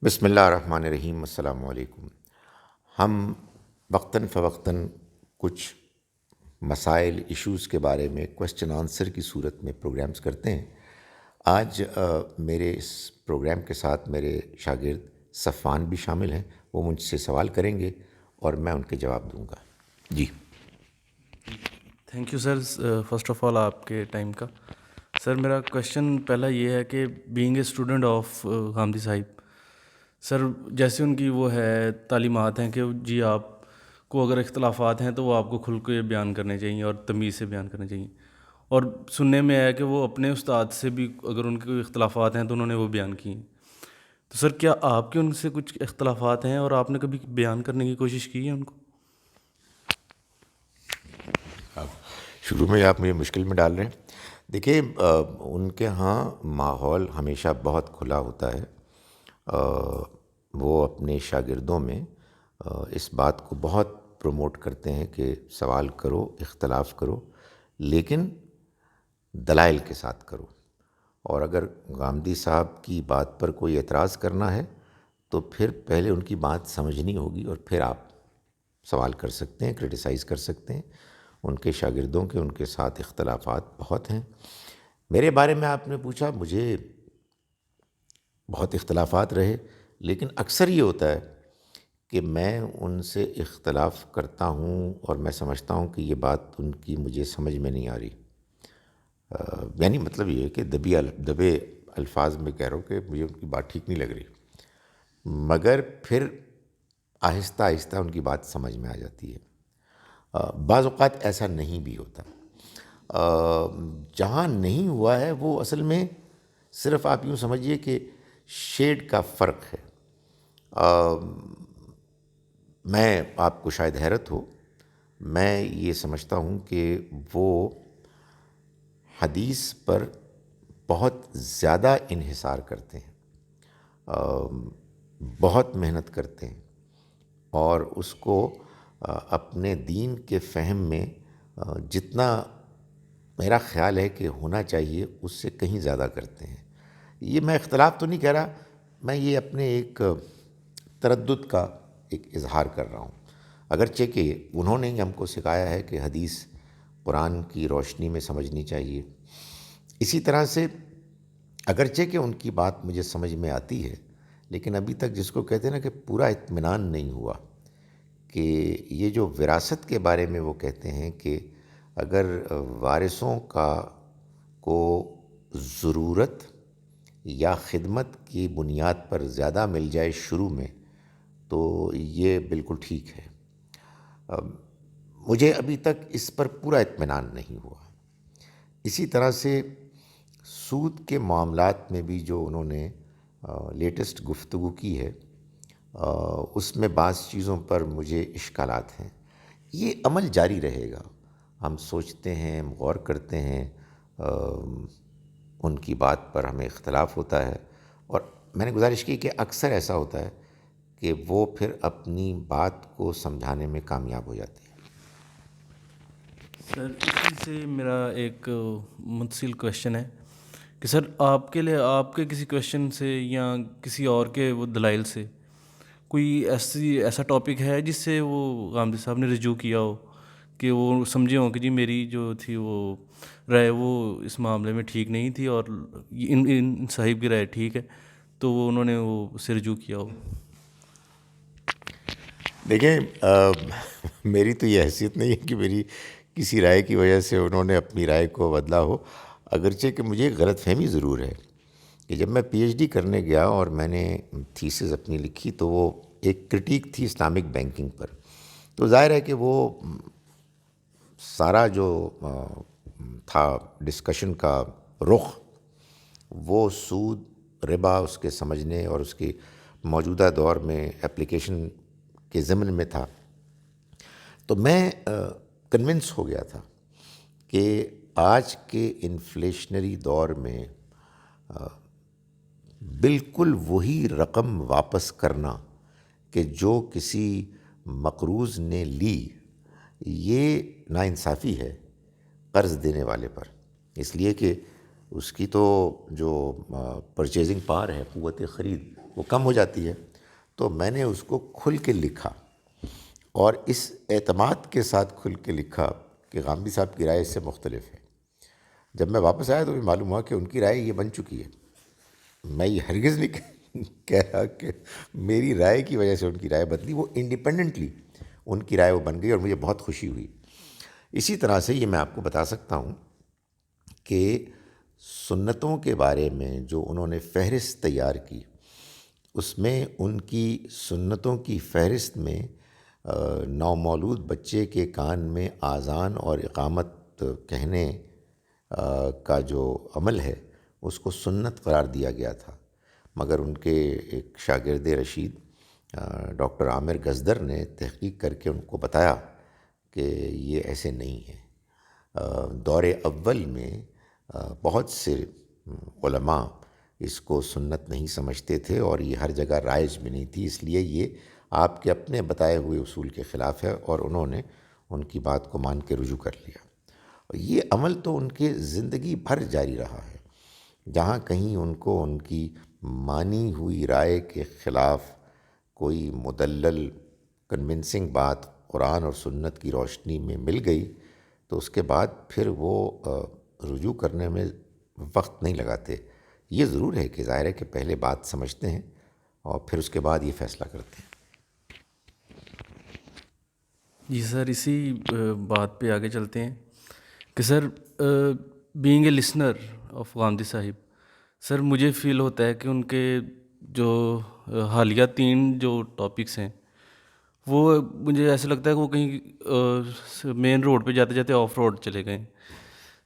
بسم اللہ الرحمن الرحیم. السلام علیکم. ہم وقتاً فوقتاً کچھ مسائل ایشوز کے بارے میں کوشچن آنسر کی صورت میں پروگرامز کرتے ہیں. آج میرے اس پروگرام کے ساتھ میرے شاگرد صفوان بھی شامل ہیں. وہ مجھ سے سوال کریں گے اور میں ان کے جواب دوں گا. جی thank you sir. First of all آپ کے ٹائم کا. سر میرا کویشچن پہلا یہ ہے کہ being a student of Ghamidi صاحب، سر جیسے ان کی وہ ہے تعلیمات ہیں کہ جی آپ کو اگر اختلافات ہیں تو وہ آپ کو کھل کے بیان کرنے چاہیے اور تمیز سے بیان کرنے چاہیے، اور سننے میں ہے کہ وہ اپنے استاد سے بھی اگر ان کے کوئی اختلافات ہیں تو انہوں نے وہ بیان کیے ہیں. تو سر کیا آپ کے ان سے کچھ اختلافات ہیں اور آپ نے کبھی بیان کرنے کی کوشش کی ہے ان کو؟ شروع میں آپ مجھے مشکل میں ڈال رہے ہیں. دیکھیے ان کے ہاں ماحول ہمیشہ بہت کھلا ہوتا ہے. وہ اپنے شاگردوں میں اس بات کو بہت پروموٹ کرتے ہیں کہ سوال کرو، اختلاف کرو، لیکن دلائل کے ساتھ کرو. اور اگر غامدی صاحب کی بات پر کوئی اعتراض کرنا ہے تو پھر پہلے ان کی بات سمجھنی ہوگی اور پھر آپ سوال کر سکتے ہیں، کرٹیسائز کر سکتے ہیں. ان کے شاگردوں کے ان کے ساتھ اختلافات بہت ہیں. میرے بارے میں آپ نے پوچھا، مجھے بہت اختلافات رہے، لیکن اکثر یہ ہوتا ہے کہ میں ان سے اختلاف کرتا ہوں اور میں سمجھتا ہوں کہ یہ بات ان کی مجھے سمجھ میں نہیں آ رہی. یعنی مطلب یہ ہے کہ دبے الفاظ میں کہہ رہا ہوں کہ مجھے ان کی بات ٹھیک نہیں لگ رہی، مگر پھر آہستہ آہستہ ان کی بات سمجھ میں آ جاتی ہے. بعض اوقات ایسا نہیں بھی ہوتا. جہاں نہیں ہوا ہے وہ اصل میں صرف آپ یوں سمجھیے کہ شیڈ کا فرق ہے. میں آپ کو شاید حیرت ہو، میں یہ سمجھتا ہوں کہ وہ حدیث پر بہت زیادہ انحصار کرتے ہیں، بہت محنت کرتے ہیں اور اس کو اپنے دین کے فہم میں جتنا میرا خیال ہے کہ ہونا چاہیے اس سے کہیں زیادہ کرتے ہیں. یہ میں اختلاف تو نہیں کہہ رہا، میں یہ اپنے ایک تردد کا ایک اظہار کر رہا ہوں. اگرچہ کہ انہوں نے ہی ہم کو سکھایا ہے کہ حدیث قرآن کی روشنی میں سمجھنی چاہیے. اسی طرح سے اگرچہ کہ ان کی بات مجھے سمجھ میں آتی ہے، لیکن ابھی تک جس کو کہتے ہیں نا کہ پورا اطمینان نہیں ہوا کہ یہ جو وراثت کے بارے میں وہ کہتے ہیں کہ اگر وارثوں کو ضرورت یا خدمت کی بنیاد پر زیادہ مل جائے شروع میں تو یہ بالکل ٹھیک ہے. مجھے ابھی تک اس پر پورا اطمینان نہیں ہوا. اسی طرح سے سود کے معاملات میں بھی جو انہوں نے لیٹسٹ گفتگو کی ہے، اس میں بعض چیزوں پر مجھے اشکالات ہیں. یہ عمل جاری رہے گا. ہم سوچتے ہیں، ہم غور کرتے ہیں، ان کی بات پر ہمیں اختلاف ہوتا ہے، اور میں نے گزارش کی کہ اکثر ایسا ہوتا ہے کہ وہ پھر اپنی بات کو سمجھانے میں کامیاب ہو جاتے ہیں. سر اسی سے میرا ایک متصل کویشچن ہے کہ سر آپ کے لیے آپ کے کسی کویشچن سے یا کسی اور کے وہ دلائل سے کوئی ایسا ٹاپک ہے جس سے وہ غامدی صاحب نے رجوع کیا ہو کہ وہ سمجھے ہوں کہ جی میری جو تھی وہ رائے وہ اس معاملے میں ٹھیک نہیں تھی اور ان صاحب کی رائے ٹھیک ہے، تو وہ انہوں نے وہ اس سے رجوع کیا ہو؟ دیکھیں میری تو یہ حیثیت نہیں ہے کہ میری کسی رائے کی وجہ سے انہوں نے اپنی رائے کو بدلا ہو. اگرچہ کہ مجھے غلط فہمی ضرور ہے کہ جب میں پی ایچ ڈی کرنے گیا اور میں نے تھیسس اپنی لکھی تو وہ ایک کرٹیک تھی اسلامک بینکنگ پر. تو ظاہر ہے کہ وہ سارا جو تھا ڈسکشن کا رخ وہ سود، ربا، اس کے سمجھنے اور اس کی موجودہ دور میں اپلیکیشن کے ضمن میں تھا. تو میں کنونس ہو گیا تھا کہ آج کے انفلیشنری دور میں بالکل وہی رقم واپس کرنا کہ جو کسی مقروض نے لی، یہ ناانصافی ہے قرض دینے والے پر. اس لیے کہ اس کی تو جو پرچیزنگ پاور ہے، قوت خرید، وہ کم ہو جاتی ہے. تو میں نے اس کو کھل کے لکھا اور اس اعتماد کے ساتھ کھل کے لکھا کہ غامدی صاحب کی رائے اس سے مختلف ہے. جب میں واپس آیا تو مجھے معلوم ہوا کہ ان کی رائے یہ بن چکی ہے. میں یہ ہرگز نہیں کہہ رہا کہ میری رائے کی وجہ سے ان کی رائے بدلی، وہ انڈیپینڈنٹلی ان کی رائے وہ بن گئی اور مجھے بہت خوشی ہوئی. اسی طرح سے یہ میں آپ کو بتا سکتا ہوں کہ سنتوں کے بارے میں جو انہوں نے فہرست تیار کی، اس میں ان کی سنتوں کی فہرست میں نومولود بچے کے کان میں آذان اور اقامت کہنے کا جو عمل ہے اس کو سنت قرار دیا گیا تھا. مگر ان کے ایک شاگرد رشید ڈاکٹر عامر گزدر نے تحقیق کر کے ان کو بتایا کہ یہ ایسے نہیں ہے. دور اول میں بہت سے علماء اس کو سنت نہیں سمجھتے تھے اور یہ ہر جگہ رائج بھی نہیں تھی، اس لیے یہ آپ کے اپنے بتائے ہوئے اصول کے خلاف ہے اور انہوں نے ان کی بات کو مان کے رجوع کر لیا. اور یہ عمل تو ان کے زندگی بھر جاری رہا ہے. جہاں کہیں ان کو ان کی مانی ہوئی رائے کے خلاف کوئی مدلل کنونسنگ بات قرآن اور سنت کی روشنی میں مل گئی تو اس کے بعد پھر وہ رجوع کرنے میں وقت نہیں لگاتے. یہ ضرور ہے کہ ظاہر ہے کہ پہلے بات سمجھتے ہیں اور پھر اس کے بعد یہ فیصلہ کرتے ہیں. جی سر، اسی بات پہ آگے چلتے ہیں کہ sir being a listener of Ghamidi صاحب، سر مجھے فیل ہوتا ہے کہ ان کے جو حالیہ 3 جو ٹاپکس ہیں وہ مجھے ایسا لگتا ہے کہ وہ کہیں مین روڈ پہ جاتے جاتے آف روڈ چلے گئے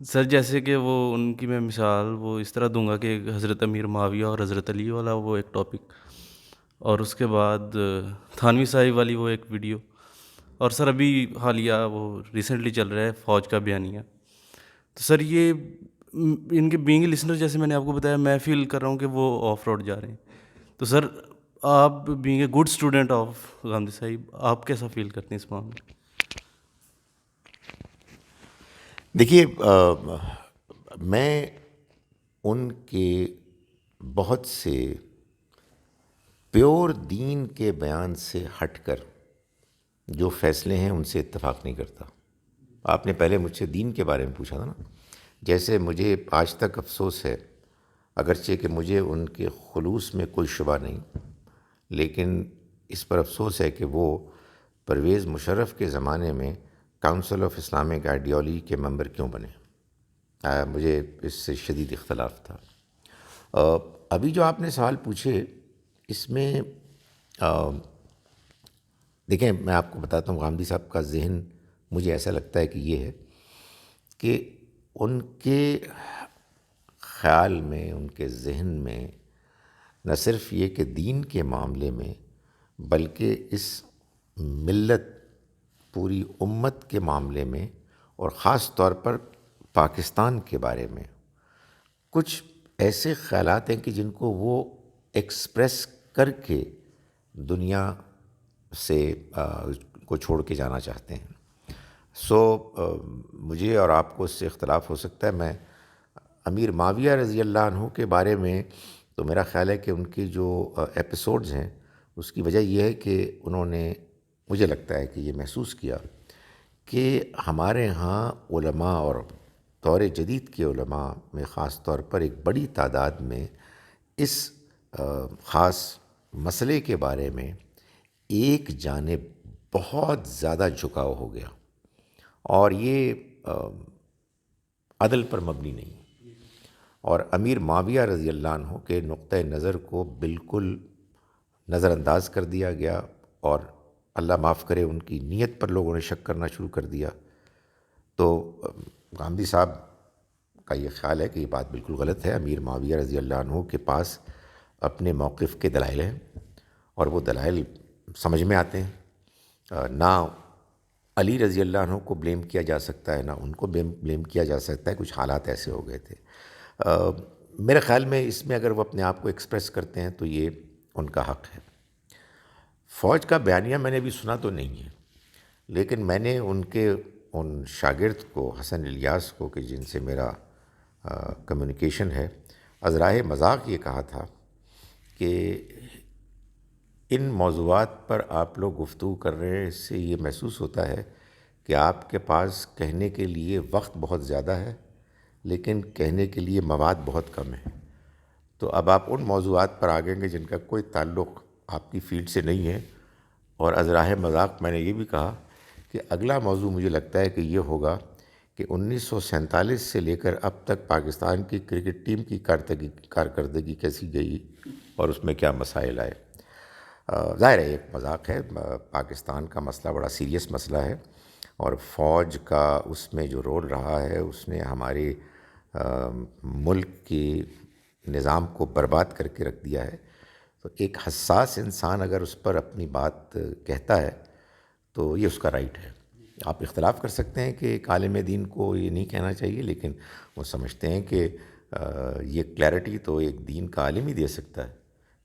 سر. جیسے کہ وہ ان کی میں مثال وہ اس طرح دوں گا کہ حضرت امیر معاویہ اور حضرت علی والا وہ ایک ٹاپک، اور اس کے بعد تھانوی صاحب والی وہ ایک ویڈیو، اور سر ابھی حالیہ وہ ریسنٹلی چل رہا ہے فوج کا بیانیہ. تو سر یہ ان کے بینگ لسنر جیسے میں نے آپ کو بتایا، میں فیل کر رہا ہوں کہ وہ آف روڈ جا رہے ہیں. تو سر آپ being a good student of Ghamidi صاحب، آپ کیسا فیل کرتے ہیں اس معاملے میں؟ دیکھیے، میں ان کے بہت سے پیور دین کے بیان سے ہٹ کر جو فیصلے ہیں ان سے اتفاق نہیں کرتا. آپ نے پہلے مجھ سے دین کے بارے میں پوچھا تھا نا. جیسے مجھے آج تک افسوس ہے، اگرچہ کہ مجھے ان کے خلوص میں کوئی شبہ نہیں، لیکن اس پر افسوس ہے کہ وہ پرویز مشرف کے زمانے میں کاؤنسل آف اسلامک آئیڈیالوجی کے ممبر کیوں بنے. مجھے اس سے شدید اختلاف تھا. ابھی جو آپ نے سوال پوچھے اس میں دیکھیں، میں آپ کو بتاتا ہوں غامدی صاحب کا ذہن مجھے ایسا لگتا ہے کہ یہ ہے کہ ان کے خیال میں، ان کے ذہن میں نہ صرف یہ کہ دین کے معاملے میں بلکہ اس ملت، پوری امت کے معاملے میں اور خاص طور پر پاکستان کے بارے میں کچھ ایسے خیالات ہیں کہ جن کو وہ ایکسپریس کر کے دنیا سے کو چھوڑ کے جانا چاہتے ہیں. مجھے اور آپ کو اس سے اختلاف ہو سکتا ہے. میں امیر معاویہ رضی اللہ عنہ کے بارے میں تو میرا خیال ہے کہ ان کی جو ایپیسوڈز ہیں اس کی وجہ یہ ہے کہ انہوں نے، مجھے لگتا ہے کہ یہ محسوس کیا کہ ہمارے ہاں علماء اور دور جدید کے علماء میں خاص طور پر ایک بڑی تعداد میں اس خاص مسئلے کے بارے میں ایک جانب بہت زیادہ جھکاؤ ہو گیا، اور یہ عدل پر مبنی نہیں. اور امیر معاویہ رضی اللہ عنہ کے نقطۂ نظر کو بالکل نظر انداز کر دیا گیا، اور اللہ معاف کرے ان کی نیت پر لوگوں نے شک کرنا شروع کر دیا. تو غامدی صاحب کا یہ خیال ہے کہ یہ بات بالکل غلط ہے. امیر معاویہ رضی اللہ عنہ کے پاس اپنے موقف کے دلائل ہیں اور وہ دلائل سمجھ میں آتے ہیں. نہ علی رضی اللہ عنہ کو بلیم کیا جا سکتا ہے، نہ ان کو بلیم کیا جا سکتا ہے. کچھ حالات ایسے ہو گئے تھے. میرے خیال میں اس میں اگر وہ اپنے آپ کو ایکسپریس کرتے ہیں تو یہ ان کا حق ہے. فوج کا بیانیہ میں نے بھی سنا تو نہیں ہے، لیکن میں نے ان شاگرد کو، حسن الیاس کو، کہ جن سے میرا کمیونیکیشن ہے، از راہ مذاق یہ کہا تھا کہ ان موضوعات پر آپ لوگ گفتگو کر رہے ہیں، اس سے یہ محسوس ہوتا ہے کہ آپ کے پاس کہنے کے لیے وقت بہت زیادہ ہے لیکن کہنے کے لیے مواد بہت کم ہے. تو اب آپ ان موضوعات پر آگیں گے جن کا کوئی تعلق آپ کی فیلڈ سے نہیں ہے. اور ازراہ مذاق میں نے یہ بھی کہا کہ اگلا موضوع مجھے لگتا ہے کہ یہ ہوگا کہ 1947 سے لے کر اب تک پاکستان کی کرکٹ ٹیم کی کارکردگی کیسی گئی اور اس میں کیا مسائل آئے. ظاہر ہے ایک مذاق ہے، پاکستان کا مسئلہ بڑا سیریس مسئلہ ہے اور فوج کا اس میں جو رول رہا ہے اس نے ہمارے ملک کے نظام کو برباد کر کے رکھ دیا ہے. تو ایک حساس انسان اگر اس پر اپنی بات کہتا ہے تو یہ اس کا رائٹ ہے. آپ اختلاف کر سکتے ہیں کہ ایک عالم دین کو یہ نہیں کہنا چاہیے، لیکن وہ سمجھتے ہیں کہ یہ کلیئرٹی تو ایک دین کا عالم ہی دے سکتا ہے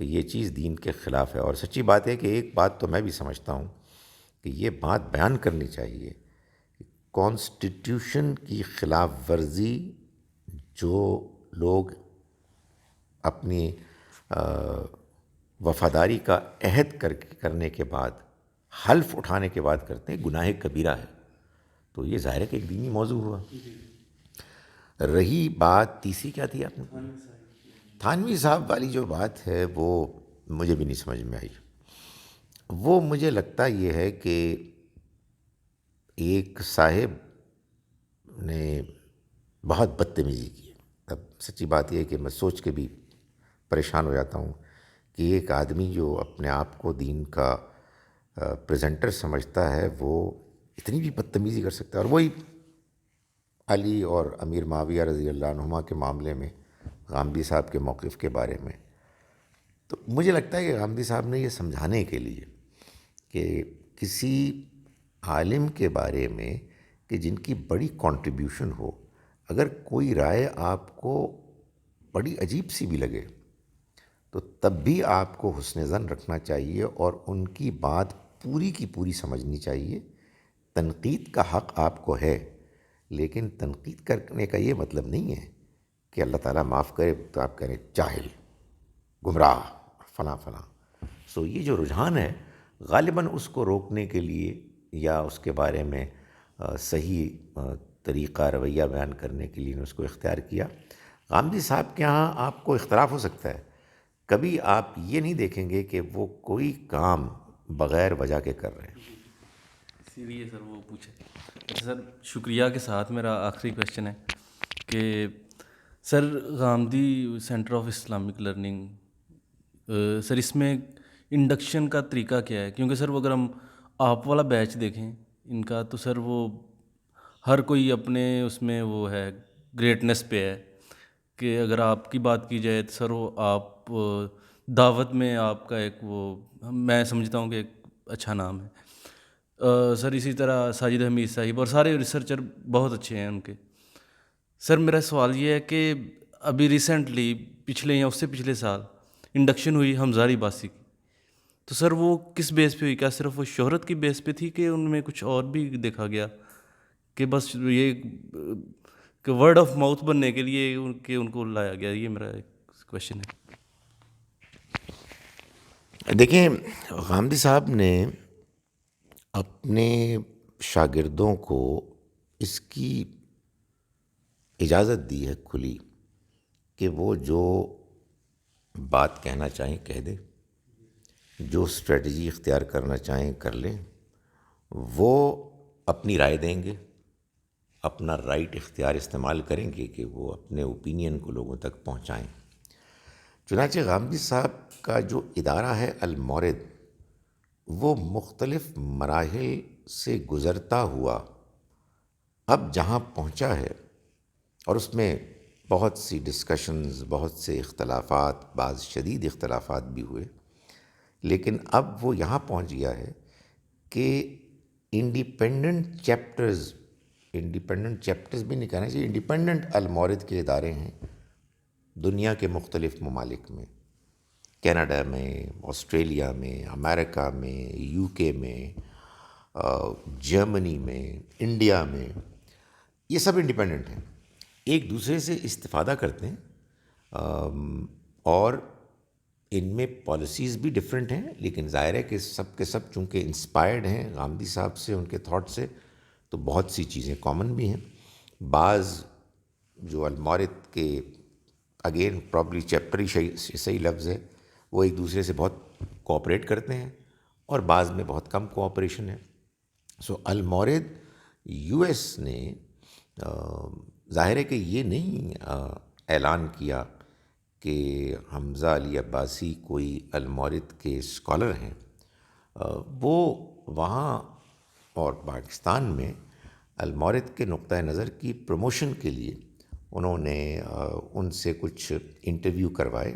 کہ یہ چیز دین کے خلاف ہے. اور سچی بات ہے کہ ایک بات تو میں بھی سمجھتا ہوں کہ یہ بات بیان کرنی چاہیے، کانسٹیٹیوشن کی خلاف ورزی جو لوگ اپنی وفاداری کا عہد کرنے کے بعد، حلف اٹھانے کے بعد کرتے ہیں، گناہ کبیرہ ہے. تو یہ ظاہر ہے کہ ایک دینی موضوع ہوا. رہی بات تیسری کیا تھی آپ نے؟ تھانوی صاحب والی جو بات ہے وہ مجھے بھی نہیں سمجھ میں آئی. وہ مجھے لگتا یہ ہے کہ ایک صاحب نے بہت بدتمیزی کی. اب سچی بات یہ ہے کہ میں سوچ کے بھی پریشان ہو جاتا ہوں کہ ایک آدمی جو اپنے آپ کو دین کا پریزنٹر سمجھتا ہے وہ اتنی بھی بدتمیزی کر سکتا ہے. اور وہی علی اور امیر معاویہ رضی اللہ عنہما کے معاملے میں غامدی صاحب کے موقف کے بارے میں، تو مجھے لگتا ہے کہ غامدی صاحب نے یہ سمجھانے کے لیے کہ کسی عالم کے بارے میں کہ جن کی بڑی کنٹریبیوشن ہو، اگر کوئی رائے آپ کو بڑی عجیب سی بھی لگے تو تب بھی آپ کو حسن ظن رکھنا چاہیے اور ان کی بات پوری کی پوری سمجھنی چاہیے. تنقید کا حق آپ کو ہے، لیکن تنقید کرنے کا یہ مطلب نہیں ہے کہ اللہ تعالیٰ معاف کرے تو آپ کہیں جاہل، گمراہ، فلاں فلاں. سو یہ جو رجحان ہے غالباً اس کو روکنے کے لیے یا اس کے بارے میں صحیح طریقہ رویہ بیان کرنے کے لیے اس کو اختیار کیا. غامدی صاحب کے ہاں آپ کو اختلاف ہو سکتا ہے، کبھی آپ یہ نہیں دیکھیں گے کہ وہ کوئی کام بغیر وجہ کے کر رہے ہیں. اسی لیے سر وہ پوچھے. اچھا سر، شکریہ کے ساتھ میرا آخری کویشچن ہے کہ sir Ghamidi center of Islamic learning, sir اس میں انڈکشن کا طریقہ کیا ہے؟ کیونکہ سر وہ اگر ہم آپ والا بیچ دیکھیں ان کا تو سر وہ ہر کوئی اپنے اس میں وہ ہے گریٹنس پہ ہے کہ اگر آپ کی بات کی جائے تو سر وہ آپ دعوت میں آپ کا ایک وہ میں سمجھتا ہوں کہ ایک اچھا نام ہے. سر اسی طرح ساجد حمید صاحب اور سارے ریسرچر بہت اچھے ہیں ان کے. سر میرا سوال یہ ہے کہ ابھی ریسنٹلی پچھلے یا اس سے پچھلے سال انڈکشن ہوئی حمزہ عباسی کی، تو سر وہ کس بیس پہ ہوئی؟ کیا صرف وہ شہرت کی بیس پہ تھی کہ ان میں کچھ اور بھی دیکھا گیا کہ بس یہ کہ ورڈ آف ماؤتھ بننے کے لیے ان کو لایا گیا؟ یہ میرا ایک کویشچن ہے. دیکھیں، غامدی صاحب نے اپنے شاگردوں کو اس کی اجازت دی ہے کھلی کہ وہ جو بات کہنا چاہیں کہہ دیں، جو اسٹریٹجی اختیار کرنا چاہیں کر لیں. وہ اپنی رائے دیں گے، اپنا رائٹ اختیار استعمال کریں گے کہ وہ اپنے اوپینین کو لوگوں تک پہنچائیں. چنانچہ غامدی صاحب کا جو ادارہ ہے المورد، وہ مختلف مراحل سے گزرتا ہوا اب جہاں پہنچا ہے، اور اس میں بہت سی ڈسکشنز، بہت سے اختلافات، بعض شدید اختلافات بھی ہوئے، لیکن اب وہ یہاں پہنچ گیا ہے کہ انڈیپینڈنٹ چیپٹرز بھی نہیں کہنا چاہیے، انڈیپینڈنٹ المورد کے ادارے ہیں دنیا کے مختلف ممالک میں، کینیڈا میں، آسٹریلیا میں، امریکہ میں، یو کے میں، جرمنی میں، انڈیا میں. یہ سب انڈیپینڈنٹ ہیں، ایک دوسرے سے استفادہ کرتے ہیں اور ان میں پالیسیز بھی ڈفرینٹ ہیں، لیکن ظاہر ہے کہ سب کے سب چونکہ انسپائرڈ ہیں غامدی صاحب سے، ان کے تھاٹ سے، تو بہت سی چیزیں کامن بھی ہیں. بعض جو المورد کے اگین پرابلی چیپٹر ہی صحیح لفظ ہے، وہ ایک دوسرے سے بہت کوآپریٹ کرتے ہیں اور بعض میں بہت کم کوآپریشن ہے. سو المورد یو ایس نے ظاہر ہے کہ یہ نہیں اعلان کیا کہ حمزہ علی عباسی کوئی المورد کے اسکالر ہیں. وہ وہاں اور پاکستان میں المورد کے نقطۂ نظر کی پروموشن کے لیے انہوں نے ان سے کچھ انٹرویو کروائے،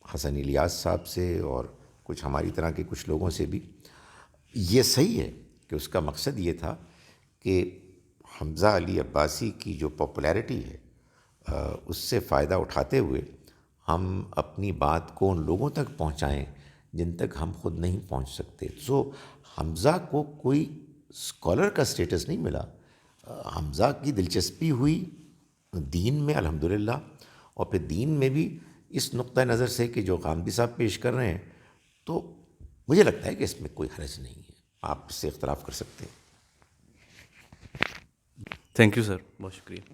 حسن الیاس صاحب سے اور کچھ ہماری طرح کے کچھ لوگوں سے بھی. یہ صحیح ہے کہ اس کا مقصد یہ تھا کہ حمزہ علی عباسی کی جو پاپولیرٹی ہے اس سے فائدہ اٹھاتے ہوئے ہم اپنی بات کو ان لوگوں تک پہنچائیں جن تک ہم خود نہیں پہنچ سکتے. سو حمزہ کو کوئی اسکالر کا اسٹیٹس نہیں ملا. حمزہ کی دلچسپی ہوئی دین میں الحمدللہ، اور پھر دین میں بھی اس نقطۂ نظر سے کہ جو غامدی صاحب پیش کر رہے ہیں، تو مجھے لگتا ہے کہ اس میں کوئی حرج نہیں ہے. آپ اس سے اختلاف کر سکتے ہیں. تھینک یو سر، بہت شکریہ.